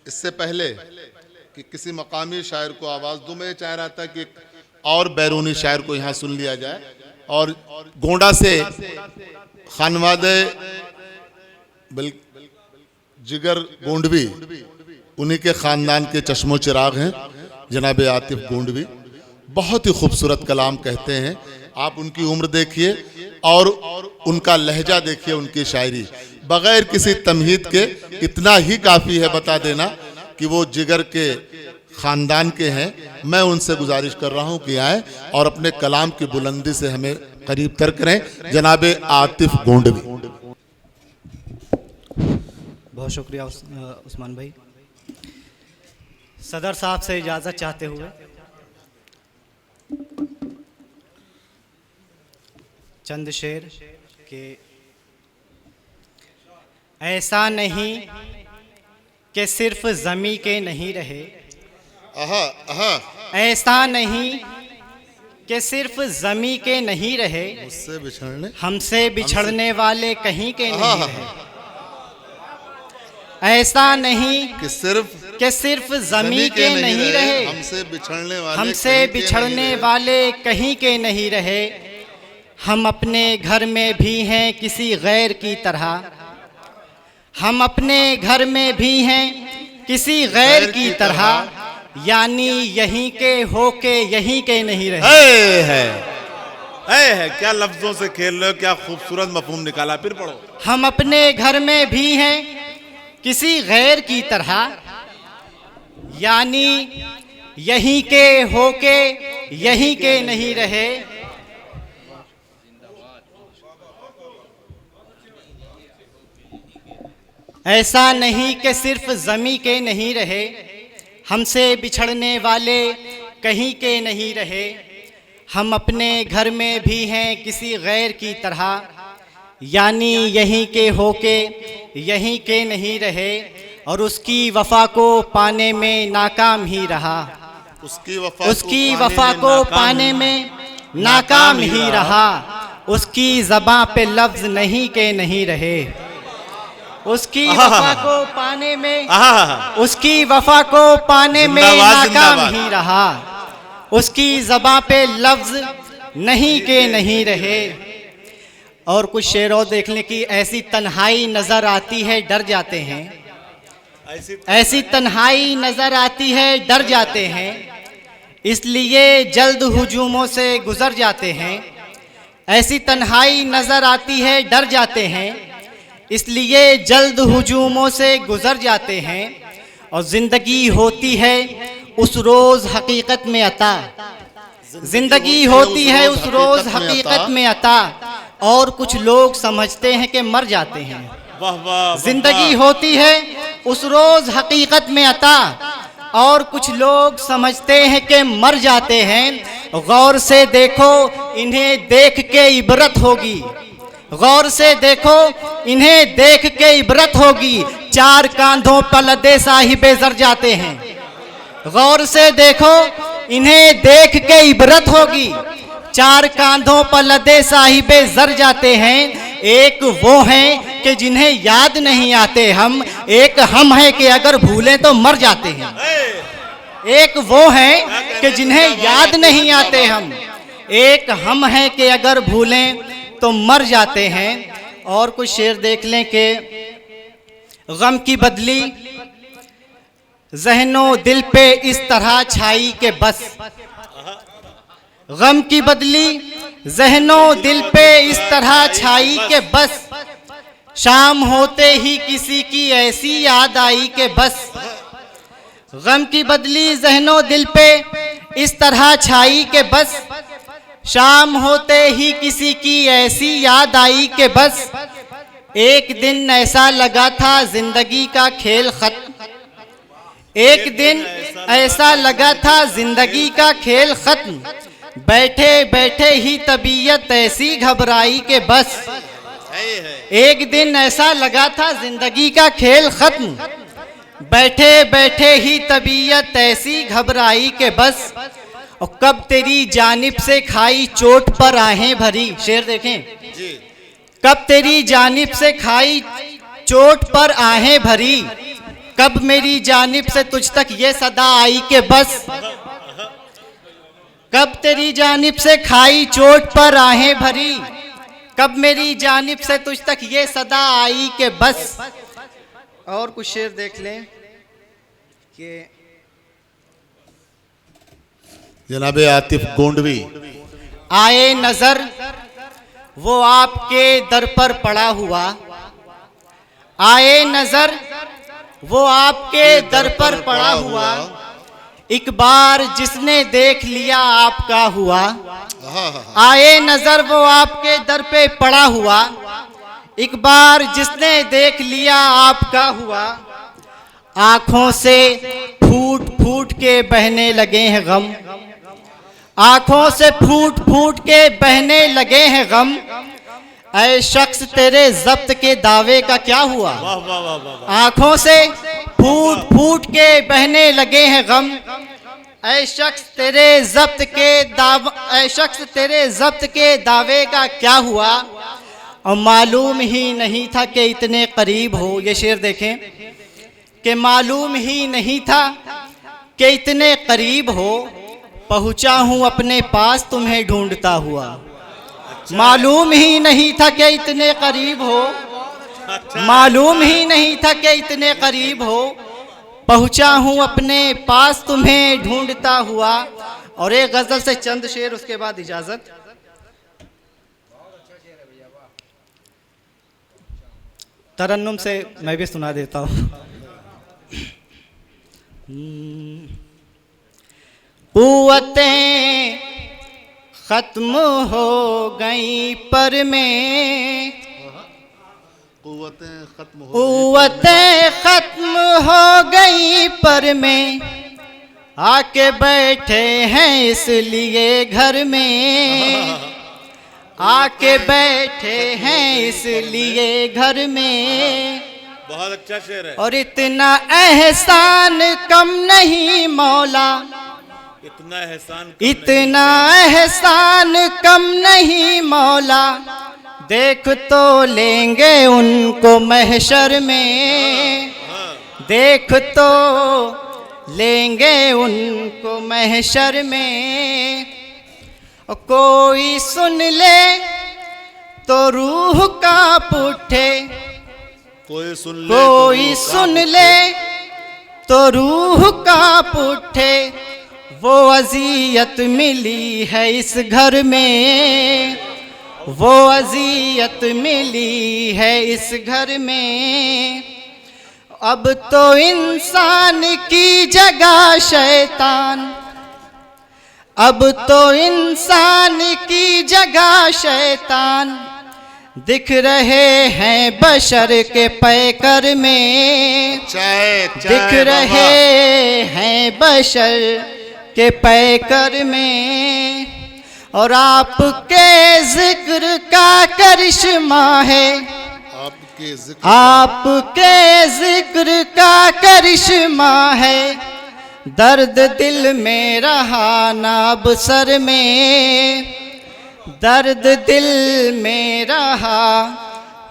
इससे पहले कि किसी मकामी शायर को आवाज़ दूं, मैं चाह रहा था कि एक और बैरूनी शायर को यहाँ सुन लिया जाए। और गोंडा से खानवादे जिगर गोंडवी, उन्हीं के ख़ानदान के चश्मो चिराग हैं जनाब आतिफ गोंडवी। बहुत ही खूबसूरत कलाम कहते हैं। आप उनकी उम्र देखिए और उनका लहजा देखिए, उनकी शायरी बग़ैर किसी तमहीद के इतना ही काफ़ी है बता देना कि वो जिगर के ख़ानदान के हैं। मैं उनसे गुजारिश कर रहा हूँ कि आए और अपने कलाम की बुलंदी से हमें करीब तर करें। जनाब आतिफ गोंडवी। बहुत शुक्रिया उस्मान भाई। सदर साहब से इजाज़त चाहते हुए चंद शेर के ऐसा नहीं कि सिर्फ ज़मी के नहीं रहे, ऐसा नहीं कि सिर्फ ज़मी के नहीं रहे, हमसे बिछड़ने वाले कहीं के नहीं रहे। ऐसा नहीं कि सिर्फ ज़मी के नहीं रहे, हमसे बिछड़ने वाले कहीं के नहीं रहे। हम अपने घर में भी हैं किसी गैर की तरह, हम अपने घर में भी हैं किसी गैर की तरह, यानी यहीं के हो के यहीं के नहीं रहे। है क्या लफ्जों से खेल रहे हो, क्या खूबसूरत मफहूम निकाला। फिर पढ़ो। हम अपने घर में भी हैं किसी गैर की तरह, यानी यहीं के हो के यहीं के नहीं रहे। ऐसा नहीं कि सिर्फ ज़मी के नहीं रहे, हमसे बिछड़ने वाले कहीं के नहीं रहे। हम अपने घर में भी हैं किसी गैर की तरह, यानी यहीं के होके यहीं के नहीं रहे। और उसकी वफ़ा को पाने में नाकाम ही रहा, उसकी वफ़ा को पाने में नाकाम ही रहा। उसकी ज़बां पे लफ्ज़ नहीं के नहीं रहे, उसकी वफ़ा को पाने में, उसकी वफ़ा को पाने में नाकाम ही रहा। उसकी ज़बां पे लफ्ज़ नहीं के नहीं रहे। और कुछ शेर और देख लें कि ऐसी तन्हाई नज़र आती है डर जाते हैं, ऐसी तन्हाई नज़र आती है डर जाते हैं, इसलिए जल्द हुजूमों से गुज़र जाते हैं। ऐसी तन्हाई नज़र आती है डर जाते हैं, इसलिए जल्द हुजूमों से गुज़र जाते हैं। और ज़िंदगी होती है उस रोज़ हकीकत में अता, ज़िंदगी होती है उस रोज़ हकीकत में अता, और कुछ लोग समझते हैं कि मर जाते हैं। ज़िंदगी होती है उस रोज़ हकीकत में अता, और कुछ लोग समझते हैं कि मर जाते हैं। गौर से देखो इन्हें देख के इबरत होगी, गौर से देखो इन्हें देख के इबरत होगी। चार कांधों पर लदे साहिबे जर जाते हैं, गौर से देखो इन्हें देख के इबरत होगी। चार कांधों पर लदे साहिबे जर जाते हैं। एक वो हैं कि जिन्हें याद नहीं आते हम, एक हम हैं कि अगर भूलें तो मर जाते हैं। एक वो हैं कि जिन्हें याद नहीं आते हम, एक हम हैं कि अगर भूलें तो मर जाते हैं। और कुछ शेर देख लें कि गम की बदली ज़हनो दिल पे इस तरह छाई के बस, गम की बदली ज़हनो दिल पे इस तरह छाई के बस, शाम होते ही किसी की ऐसी याद आई के बस। गम की बदली ज़हनो दिल पे इस तरह छाई के बस, शाम होते ही किसी की ऐसी याद आई कि बस। एक दिन ऐसा लगा था जिंदगी का खेल खत्म, एक दिन ऐसा लगा था जिंदगी का खेल खत्म, बैठे बैठे ही तबीयत ऐसी घबराई कि बस। एक दिन ऐसा लगा था जिंदगी का खेल खत्म, बैठे बैठे ही तबीयत ऐसी घबराई कि बस। और कब तेरी जानिब से खाई चोट पर आहें भरी, शेर देखें, कब तेरी जानिब से खाई चोट पर आहें भरी, कब मेरी जानिब से तुझ तक ये सदा आई के बस, कब तेरी जानिब से खाई चोट पर आहें भरी, कब मेरी जानिब से तुझ तक ये सदा आई के बस। और कुछ शेर देख लें कि जनाब आतिफ गोंडवी। आए नजर वो आपके दर पर पड़ा हुआ, आए नजर वो आपके दर पर पड़ा हुआ, एक बार जिसने देख लिया आपका हुआ। आए नजर वो आपके दर पे पड़ा हुआ, एक बार जिसने देख लिया आपका हुआ। आंखों से फूट फूट के बहने लगे हैं गम, आंखों से फूट फूट के बहने लगे हैं गम। ऐ शख्स तेरे जब्त के दावे का क्या हुआ। वाह वाह वाह वाह। आंखों से फूट फूट के बहने लगे हैं गम। ऐ शख्स तेरे जब्त के ऐ शख्स तेरे जब्त के दावे का क्या हुआ। और मालूम ही नहीं था कि इतने करीब हो। ये शेर देखें कि मालूम ही नहीं था कि इतने करीब हो, पहुंचा हूं अपने पास तुम्हें ढूंढता हुआ। मालूम ही नहीं था कि इतने करीब हो, मालूम ही नहीं था कि इतने करीब हो, पहुंचा हूं अपने पास तुम्हें ढूंढता हुआ। और एक गजल से चंद शेर, उसके बाद इजाजत। तरन्नुम से मैं भी सुना देता हूँ। कुव्वतें खत्म हो गई पर में, कुव्वतें खत्म हो कुव्वतें खत्म हो गई पर में, आके बैठे हैं इसलिए घर में, आके बैठे हैं इसलिए घर में। बहुत अच्छा शेर है। और इतना एहसान कम नहीं मौला, इतना एहसान इतना एहसान कम नहीं मौला, देख तो लेंगे उनको महशर में, देख तो लेंगे उनको महशर में। कोई सुन ले तो रूह कांप उठे, कोई सुन ले कोई सुन ले तो रूह कांप उठे, वो अज़ियत मिली है इस घर में, वो अज़ियत मिली है इस घर में। अब तो इंसान की जगह शैतान, अब तो इंसान की जगह शैतान, दिख रहे हैं बशर के पैकर में, दिख रहे हैं बशर के पैकर में। और आपके जिक्र का करिश्मा है, आपके जिक्र का करिश्मा है, दर्द दिल में रहा ना अब सर में, दर्द दिल में रहा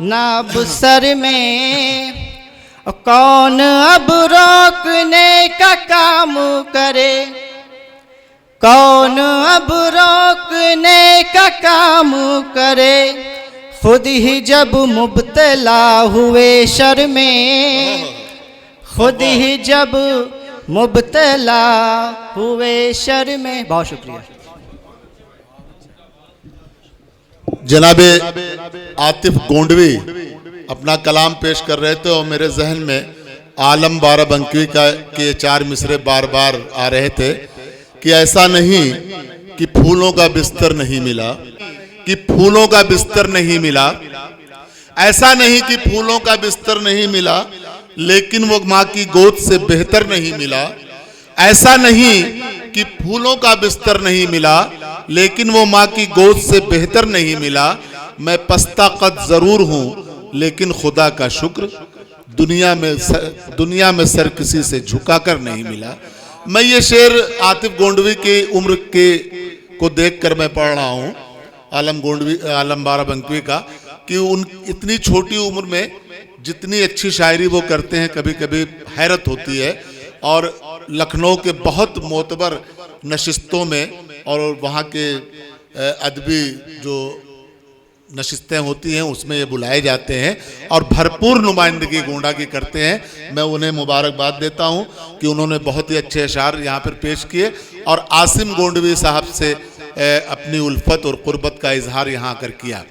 ना अब सर में। कौन अब रोकने का काम करे, कौन अब रोकने का काम करे, खुद ही जब मुब्तला हुए शर में, खुद ही जब मुब्तला हुए शर में। बहुत शुक्रिया। जनाबे आतिफ गोंडवी अपना कलाम पेश कर रहे थे और मेरे जहन में आलम बाराबंकी का के 4 मिसरे बार बार आ रहे थे कि ऐसा नहीं कि फूलों का बिस्तर नहीं मिला, कि फूलों का बिस्तर नहीं मिला, ऐसा नहीं कि फूलों का बिस्तर नहीं मिला लेकिन वो माँ की गोद से बेहतर नहीं मिला, ऐसा नहीं कि फूलों का बिस्तर नहीं मिला लेकिन वो माँ की गोद से बेहतर नहीं मिला। मैं पस्ता कद जरूर हूँ लेकिन खुदा का शुक्र दुनिया में सर किसी से झुकाकर नहीं मिला। मैं ये शेर आतिफ गोंडवी की उम्र के को देखकर मैं पढ़ रहा हूँ, आलम बाराबंकी का, कि उन इतनी छोटी उम्र में जितनी अच्छी शायरी वो करते हैं कभी कभी हैरत होती है। और लखनऊ के बहुत मोतबर नशिस्तों में और वहाँ के अदबी जो नशिस्तें होती हैं उसमें ये बुलाए जाते हैं और भरपूर नुमाइंदगी गोंडा की करते हैं। मैं उन्हें मुबारकबाद देता हूँ कि उन्होंने बहुत ही अच्छे अशार यहाँ पर पेश किए और आसिम गोंडवी साहब से अपनी उल्फत और क़ुर्बत का इजहार यहाँ आकर किया।